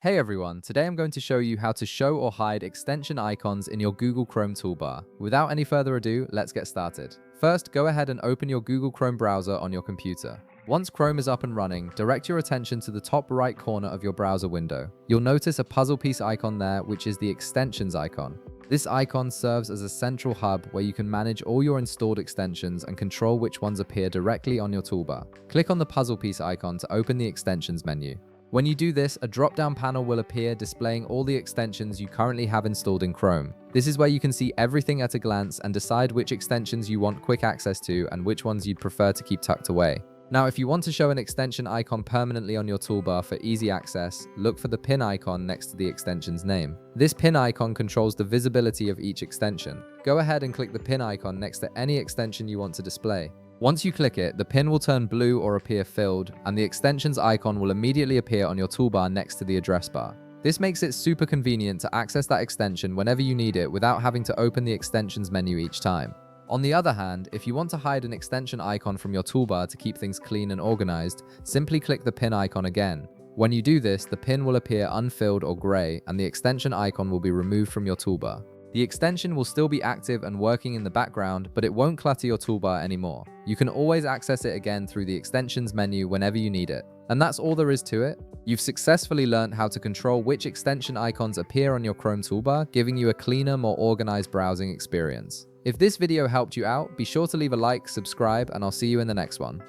Hey everyone, today I'm going to show you how to show or hide extension icons in your Google Chrome toolbar. Without any further ado, let's get started. First, go ahead and open your Google Chrome browser on your computer. Once Chrome is up and running, direct your attention to the top right corner of your browser window. You'll notice a puzzle piece icon there, which is the extensions icon. This icon serves as a central hub where you can manage all your installed extensions and control which ones appear directly on your toolbar. Click on the puzzle piece icon to open the extensions menu. When you do this, a drop-down panel will appear displaying all the extensions you currently have installed in Chrome. This is where you can see everything at a glance and decide which extensions you want quick access to and which ones you'd prefer to keep tucked away. Now, if you want to show an extension icon permanently on your toolbar for easy access, look for the pin icon next to the extension's name. This pin icon controls the visibility of each extension. Go ahead and click the pin icon next to any extension you want to display. Once you click it, the pin will turn blue or appear filled, and the extensions icon will immediately appear on your toolbar next to the address bar. This makes it super convenient to access that extension whenever you need it without having to open the extensions menu each time. On the other hand, if you want to hide an extension icon from your toolbar to keep things clean and organized, simply click the pin icon again. When you do this, the pin will appear unfilled or gray, and the extension icon will be removed from your toolbar. The extension will still be active and working in the background, but it won't clutter your toolbar anymore. You can always access it again through the extensions menu whenever you need it. And that's all there is to it. You've successfully learned how to control which extension icons appear on your Chrome toolbar, giving you a cleaner, more organized browsing experience. If this video helped you out, be sure to leave a like, subscribe, and I'll see you in the next one.